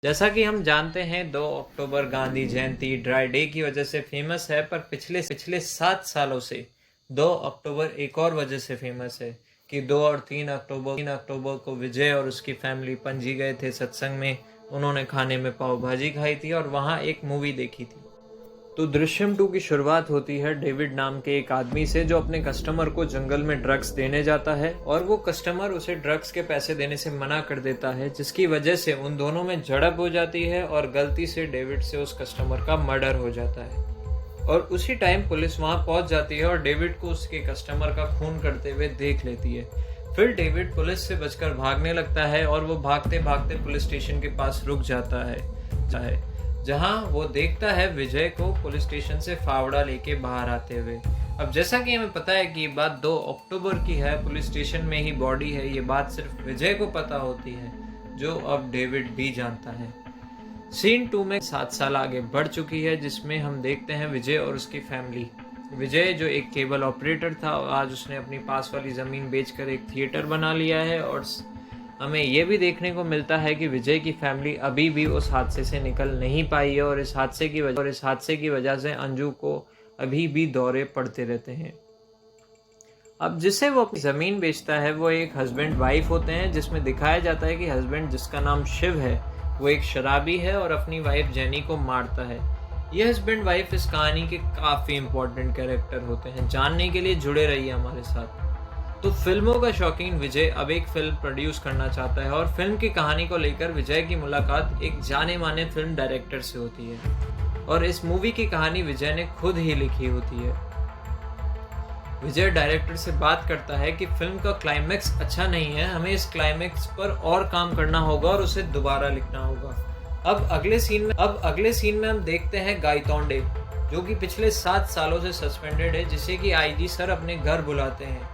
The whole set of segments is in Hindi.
जैसा कि हम जानते हैं 2 अक्टूबर गांधी जयंती ड्राई डे की वजह से फेमस है, पर पिछले 7 सालों से 2 अक्टूबर एक और वजह से फेमस है कि 2 और 3 अक्टूबर को विजय और उसकी फैमिली पणजी गए थे सत्संग में। उन्होंने खाने में पाव भाजी खाई थी और वहाँ एक मूवी देखी थी। तो दृश्यम 2 की शुरुआत होती है डेविड नाम के एक आदमी से, जो अपने कस्टमर को जंगल में ड्रग्स देने जाता है और वो कस्टमर उसे ड्रग्स के पैसे देने से मना कर देता है, जिसकी वजह से उन दोनों में झड़प हो जाती है और गलती से डेविड से उस कस्टमर का मर्डर हो जाता है। और उसी टाइम पुलिस वहां पहुंच जाती है और डेविड को उसके कस्टमर का खून करते हुए देख लेती है। फिर डेविड पुलिस से बचकर भागने लगता है और वो भागते भागते पुलिस स्टेशन के पास रुक जाता है, जहां वो देखता है विजय को पुलिस स्टेशन से फावड़ा लेके बाहर आते हुए। अब जैसा कि हमें पता है कि ये बात 2 अक्टूबर की है, पुलिस स्टेशन में ही बॉडी है, ये बात सिर्फ विजय को पता होती है, जो अब डेविड भी जानता है। सीन 2 में 7 साल आगे बढ़ चुकी है, जिसमें हम देखते हैं विजय और उसकी फैमिली। विजय जो एक केबल ऑपरेटर था, आज उसने अपनी पास वाली ज़मीन बेचकर एक थिएटर बना लिया है। और हमें यह भी देखने को मिलता है कि विजय की फैमिली अभी भी उस हादसे से निकल नहीं पाई है और इस हादसे की वजह से अंजू को अभी भी दौरे पड़ते रहते हैं। अब जिसे वो अपनी ज़मीन बेचता है वो एक हस्बैंड वाइफ होते हैं, जिसमें दिखाया जाता है कि हस्बैंड, जिसका नाम शिव है, वो एक शराबी है और अपनी वाइफ जेनी को मारता है। ये हस्बैंड वाइफ इस कहानी के काफ़ी इंपॉर्टेंट कैरेक्टर होते हैं। जानने के लिए जुड़े रहिए हमारे साथ। तो फिल्मों का शौकीन विजय अब एक फिल्म प्रोड्यूस करना चाहता है और फिल्म की कहानी को लेकर विजय की मुलाकात एक जाने माने फिल्म डायरेक्टर से होती है और इस मूवी की कहानी विजय ने खुद ही लिखी होती है। विजय डायरेक्टर से बात करता है कि फिल्म का क्लाइमैक्स अच्छा नहीं है, हमें इस क्लाइमैक्स पर और काम करना होगा और उसे दोबारा लिखना होगा। अब अगले सीन में हम देखते हैं गायतोंडे, जो कि पिछले 7 सालों से सस्पेंडेड है, जिसे कि आईजी सर अपने घर बुलाते हैं।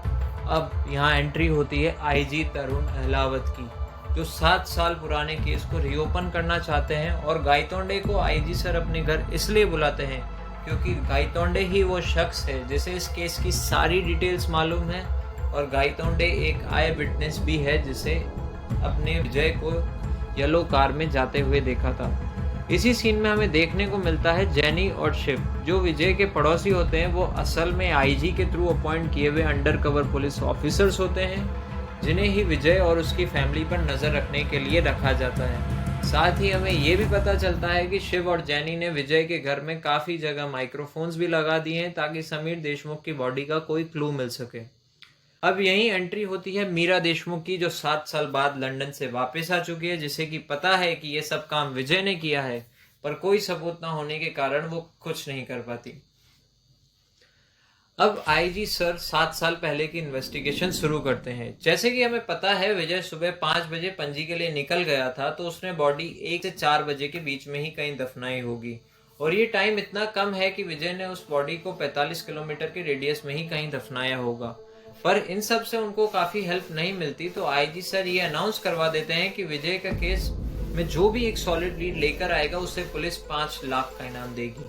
अब यहाँ एंट्री होती है आईजी तरुण अहलावत की, जो 7 साल पुराने केस को रीओपन करना चाहते हैं। और गायतोंडे को आईजी सर अपने घर इसलिए बुलाते हैं क्योंकि गायतोंडे ही वो शख्स है जिसे इस केस की सारी डिटेल्स मालूम है और गायतोंडे एक आई विटनेस भी है, जिसे अपने विजय को येलो कार में जाते हुए देखा था। इसी सीन में हमें देखने को मिलता है जेनी और शिव, जो विजय के पड़ोसी होते हैं। वो असल में आईजी के थ्रू अपॉइंट किए हुए अंडरकवर पुलिस ऑफिसर्स होते हैं, जिन्हें ही विजय और उसकी फैमिली पर नज़र रखने के लिए रखा जाता है। साथ ही हमें ये भी पता चलता है कि शिव और जेनी ने विजय के घर में काफ़ी जगह माइक्रोफोन्स भी लगा दिए हैं ताकि समीर देशमुख की बॉडी का कोई क्लू मिल सके। अब यही एंट्री होती है मीरा देशमुख की, जो 7 साल बाद लंदन से वापस आ चुकी है, जिसे कि पता है कि ये सब काम विजय ने किया है, पर कोई सबूत ना होने के कारण वो कुछ नहीं कर पाती। अब आईजी सर 7 साल पहले की इन्वेस्टिगेशन शुरू करते हैं। जैसे कि हमें पता है विजय सुबह 5 बजे पणजी के लिए निकल गया था, तो उसने बॉडी 1 से 4 बजे के बीच में ही कहीं दफनाई होगी। और ये टाइम इतना कम है कि विजय ने उस बॉडी को 45 किलोमीटर के रेडियस में ही कहीं दफनाया होगा। पर इन सब से उनको काफ़ी हेल्प नहीं मिलती, तो आईजी सर ये अनाउंस करवा देते हैं कि विजय का केस में जो भी एक सॉलिड लीड लेकर आएगा उसे पुलिस 5 लाख का इनाम देगी।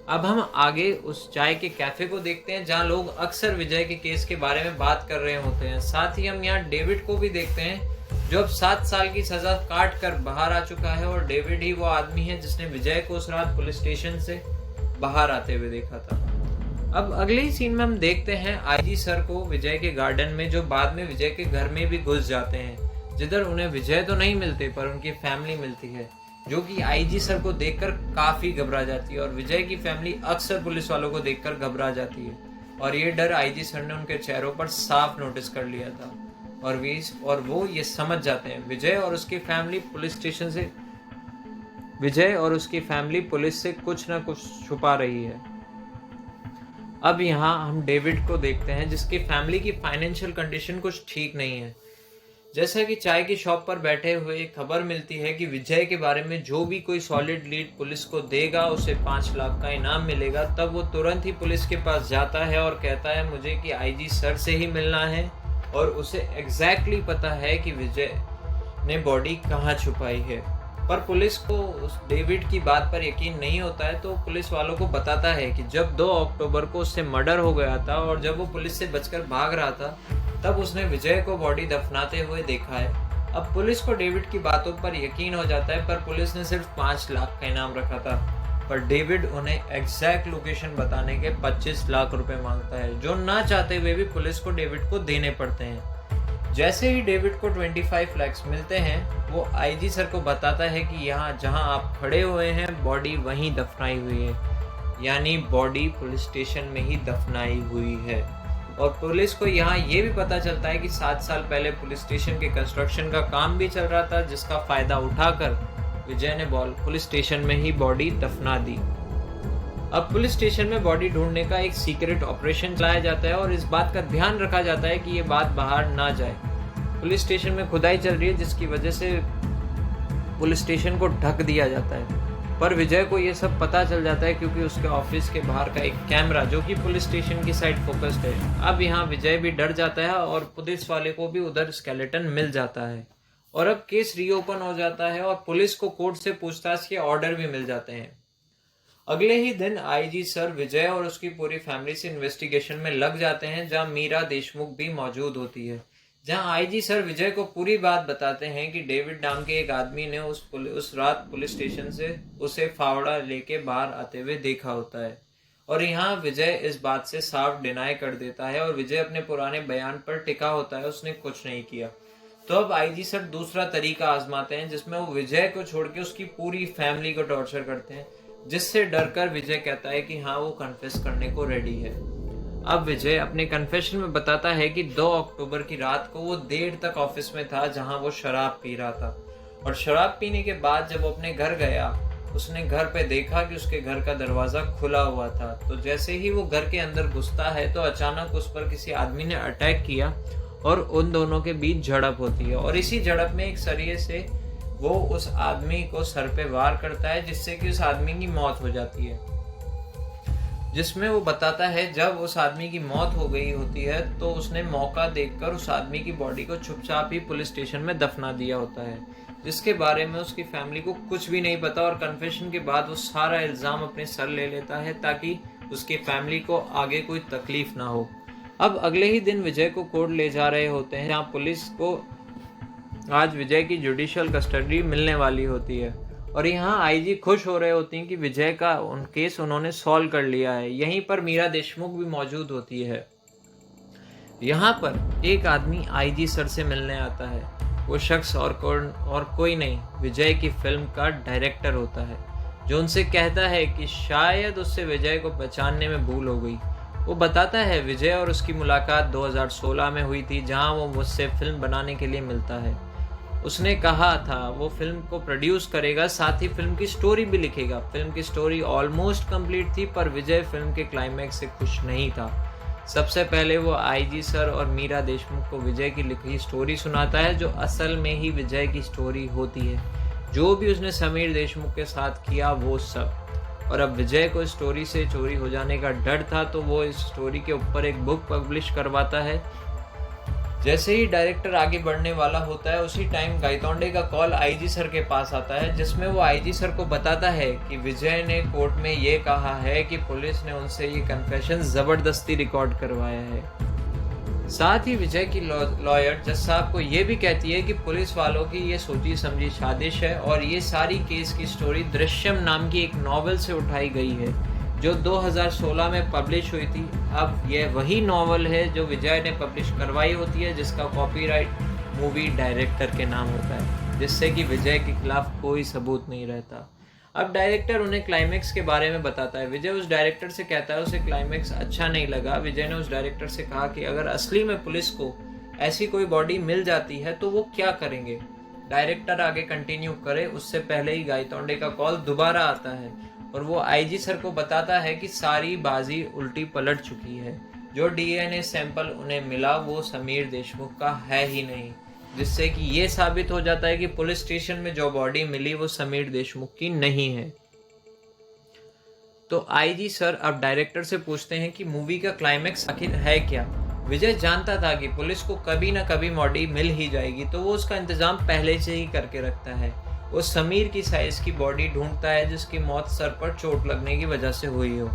अब हम आगे उस चाय के कैफे को देखते हैं, जहां लोग अक्सर विजय के केस के बारे में बात कर रहे होते हैं। साथ ही हम यहाँ डेविड को भी देखते हैं, जो अब 7 साल की सजा काट कर बाहर आ चुका है। और डेविड ही वो आदमी है जिसने विजय को उस रात पुलिस स्टेशन से बाहर आते हुए देखा था। अब अगले ही सीन में हम देखते हैं आईजी सर को विजय के गार्डन में, जो बाद में विजय के घर में भी घुस जाते हैं, जिधर उन्हें विजय तो नहीं मिलते पर उनकी फैमिली मिलती है, जो कि आईजी सर को देखकर काफ़ी घबरा जाती है। और विजय की फैमिली अक्सर पुलिस वालों को देखकर घबरा जाती है और ये डर आईजी सर ने उनके चेहरों पर साफ नोटिस कर लिया था। और वो ये समझ जाते हैं विजय और उसकी फैमिली पुलिस से कुछ ना कुछ छुपा रही है। अब यहाँ हम डेविड को देखते हैं, जिसकी फैमिली की फाइनेंशियल कंडीशन कुछ ठीक नहीं है। जैसा कि चाय की शॉप पर बैठे हुए खबर मिलती है कि विजय के बारे में जो भी कोई सॉलिड लीड पुलिस को देगा उसे 5 लाख का इनाम मिलेगा। तब वो तुरंत ही पुलिस के पास जाता है और कहता है मुझे कि आईजी सर से ही मिलना है और उसे एग्जैक्टली पता है कि विजय ने बॉडी कहाँ छुपाई है। पर पुलिस को उस डेविड की बात पर यकीन नहीं होता है, तो पुलिस वालों को बताता है कि जब 2 अक्टूबर को उससे मर्डर हो गया था और जब वो पुलिस से बचकर भाग रहा था, तब उसने विजय को बॉडी दफनाते हुए देखा है। अब पुलिस को डेविड की बातों पर यकीन हो जाता है, पर पुलिस ने सिर्फ 5 लाख का इनाम रखा था, पर डेविड उन्हें एग्जैक्ट लोकेशन बताने के 25 लाख रुपए मांगता है, जो ना चाहते हुए भी पुलिस को डेविड को देने पड़ते हैं। जैसे ही डेविड को 25 लाख मिलते हैं, वो आईजी सर को बताता है कि यहाँ जहाँ आप खड़े हुए हैं बॉडी वहीं दफनाई हुई है, यानी बॉडी पुलिस स्टेशन में ही दफनाई हुई है। और पुलिस को यहाँ ये भी पता चलता है कि 7 साल पहले पुलिस स्टेशन के कंस्ट्रक्शन का काम भी चल रहा था, जिसका फायदा उठाकर विजय ने पुलिस स्टेशन में ही बॉडी दफना दी। अब पुलिस स्टेशन में बॉडी ढूंढने का एक सीक्रेट ऑपरेशन चलाया जाता है और इस बात का ध्यान रखा जाता है कि ये बात बाहर ना जाए। पुलिस स्टेशन में खुदाई चल रही है, जिसकी वजह से पुलिस स्टेशन को ढक दिया जाता है, पर विजय को ये सब पता चल जाता है क्योंकि उसके ऑफिस के बाहर का एक कैमरा, जो कि पुलिस स्टेशन की साइड फोकस्ड है। अब यहाँ विजय भी डर जाता है और पुलिस वाले को भी उधर स्केलेटन मिल जाता है और अब केस रीओपन हो जाता है और पुलिस को कोर्ट से पूछताछ के ऑर्डर भी मिल जाते हैं। अगले ही दिन आईजी सर विजय और उसकी पूरी फैमिली से इन्वेस्टिगेशन में लग जाते हैं, जहां मीरा देशमुख भी मौजूद होती है। जहां आईजी सर विजय को पूरी बात बताते हैं कि डेविड नाम के एक आदमी ने उस रात पुलिस स्टेशन से उसे फावड़ा लेके बाहर आते हुए देखा होता है और यहाँ विजय इस बात से साफ डिनाई कर देता है और विजय अपने पुराने बयान पर टिका होता है, उसने कुछ नहीं किया। तो अब आईजी सर दूसरा तरीका आजमाते हैं, जिसमें वो विजय को छोड़ के उसकी पूरी फैमिली को टॉर्चर करते हैं, जिससे डरकर विजय कहता है कि हाँ वो कन्फेस करने को रेडी है। अब विजय अपने कन्फेशन में बताता है कि 2 अक्टूबर की रात को वो देर तक ऑफिस में था, जहां वो शराब पी रहा था और शराब पीने के बाद जब वो अपने घर गया, उसने घर पे देखा कि उसके घर का दरवाजा खुला हुआ था। तो जैसे ही वो घर के अंदर घुसता है तो अचानक उस पर किसी आदमी ने अटैक किया और उन दोनों के बीच झड़प होती है और इसी झड़प में एक सरिये से वो उस आदमी को सर पे वार करता है, जिससे कि उस आदमी की मौत हो जाती है। जिसमें वो बताता है जब उस आदमी की मौत हो गई होती है तो उसने मौका देखकर उस आदमी की बॉडी को चुपचाप ही पुलिस स्टेशन में दफना दिया होता है, जिसके बारे में उसकी फैमिली को कुछ भी नहीं पता और कन्फेशन के बाद वो सारा इल्जाम अपने सर ले लेता है ताकि उसकी फैमिली को आगे कोई तकलीफ ना हो। अब अगले ही दिन विजय को कोर्ट ले जा रहे होते हैं, जहाँ पुलिस को आज विजय की जुडिशियल कस्टडी मिलने वाली होती है और यहाँ आईजी खुश हो रहे होती हैं कि विजय का केस उन्होंने सॉल्व कर लिया है। यहीं पर मीरा देशमुख भी मौजूद होती है। यहाँ पर एक आदमी आईजी सर से मिलने आता है। वो शख्स और कोई नहीं, विजय की फिल्म का डायरेक्टर होता है, जो उनसे कहता है कि शायद उससे विजय को पहचानने में भूल हो गई। वो बताता है विजय और उसकी मुलाकात 2016 में हुई थी, जहाँ वो मुझसे फिल्म बनाने के लिए मिलता है। उसने कहा था वो फिल्म को प्रोड्यूस करेगा, साथ ही फिल्म की स्टोरी भी लिखेगा। फिल्म की स्टोरी ऑलमोस्ट कंप्लीट थी, पर विजय फिल्म के क्लाइमैक्स से खुश नहीं था। सबसे पहले वो आईजी सर और मीरा देशमुख को विजय की लिखी स्टोरी सुनाता है, जो असल में ही विजय की स्टोरी होती है। जो भी उसने समीर देशमुख के साथ किया वो सब। और अब विजय को इस स्टोरी से चोरी हो जाने का डर था, तो वो इस स्टोरी के ऊपर एक बुक पब्लिश करवाता है। जैसे ही डायरेक्टर आगे बढ़ने वाला होता है, उसी टाइम गायतोंडे का कॉल आईजी सर के पास आता है, जिसमें वो आईजी सर को बताता है कि विजय ने कोर्ट में ये कहा है कि पुलिस ने उनसे ये कन्फेशन जबरदस्ती रिकॉर्ड करवाया है। साथ ही विजय की लॉयर जज साहब को ये भी कहती है कि पुलिस वालों की ये सोची समझी साजिश है और ये सारी केस की स्टोरी दृश्यम नाम की एक नॉवेल से उठाई गई है, जो 2016 में पब्लिश हुई थी। अब यह वही नॉवल है जो विजय ने पब्लिश करवाई होती है, जिसका कॉपीराइट मूवी डायरेक्टर के नाम होता है, जिससे कि विजय के खिलाफ कोई सबूत नहीं रहता। अब डायरेक्टर उन्हें क्लाइमैक्स के बारे में बताता है। विजय उस डायरेक्टर से कहता है उसे क्लाइमैक्स अच्छा नहीं लगा। विजय ने उस डायरेक्टर से कहा कि अगर असली में पुलिस को ऐसी कोई बॉडी मिल जाती है तो वो क्या करेंगे। डायरेक्टर आगे कंटिन्यू करे उससे पहले ही गायतोंडे का कॉल दोबारा आता है और वो आईजी सर को बताता है कि सारी बाजी उल्टी पलट चुकी है। जो डीएनए सैंपल उन्हें मिला वो समीर देशमुख का है ही नहीं, जिससे कि ये साबित हो जाता है कि पुलिस स्टेशन में जो बॉडी मिली वो समीर देशमुख की नहीं है। तो आईजी सर अब डायरेक्टर से पूछते हैं कि मूवी का क्लाइमैक्स आखिर है क्या। विजय जानता था कि पुलिस को कभी ना कभी बॉडी मिल ही जाएगी, तो वो उसका इंतजाम पहले से ही करके रखता है। वो समीर की साइज की बॉडी ढूंढता है जिसकी मौत सर पर चोट लगने की वजह से हुई हो।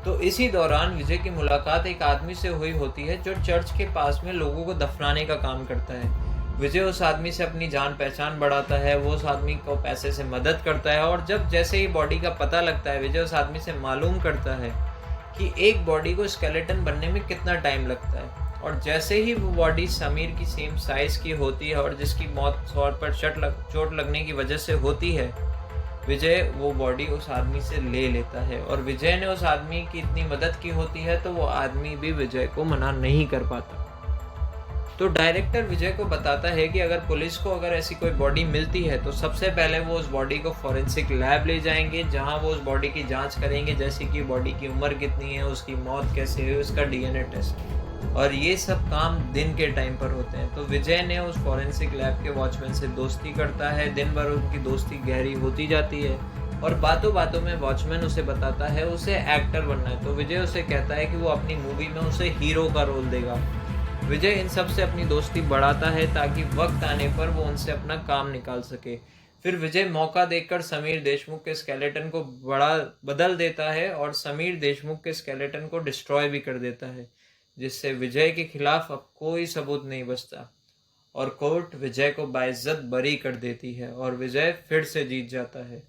तो इसी दौरान विजय की मुलाकात एक आदमी से हुई होती है जो चर्च के पास में लोगों को दफनाने का काम करता है। विजय उस आदमी से अपनी जान पहचान बढ़ाता है, वो उस आदमी को पैसे से मदद करता है और जब जैसे ही बॉडी का पता लगता है, विजय उस आदमी से मालूम करता है कि एक बॉडी को स्केलेटन बनने में कितना टाइम लगता है। और जैसे ही वो बॉडी समीर की सेम साइज़ की होती है और जिसकी मौत सौर पर चोट लगने की वजह से होती है, विजय वो बॉडी उस आदमी से ले लेता है। और विजय ने उस आदमी की इतनी मदद की होती है तो वो आदमी भी विजय को मना नहीं कर पाता। तो डायरेक्टर विजय को बताता है कि अगर पुलिस को अगर ऐसी कोई बॉडी मिलती है तो सबसे पहले वो उस बॉडी को फॉरेंसिक लैब ले जाएंगे, जहां वो उस बॉडी की जांच करेंगे, जैसे कि बॉडी की उम्र कितनी है, उसकी मौत कैसे हुई, उसका डीएनए टेस्ट। और ये सब काम दिन के टाइम पर होते हैं। तो विजय ने उस फॉरेंसिक लैब के वॉचमैन से दोस्ती करता है, दिन भर उनकी दोस्ती गहरी होती जाती है और बातों बातों में वॉचमैन उसे बताता है उसे एक्टर बनना है। तो विजय उसे कहता है कि वो अपनी मूवी में उसे हीरो का रोल देगा। विजय इन सब से अपनी दोस्ती बढ़ाता है ताकि वक्त आने पर वो उनसे अपना काम निकाल सके। फिर विजय मौका देखकर समीर देशमुख के स्केलेटन को बदल देता है और समीर देशमुख के स्केलेटन को डिस्ट्रॉय भी कर देता है, जिससे विजय के खिलाफ अब कोई सबूत नहीं बचता और कोर्ट विजय को बाइज्जत बरी कर देती है और विजय फिर से जीत जाता है।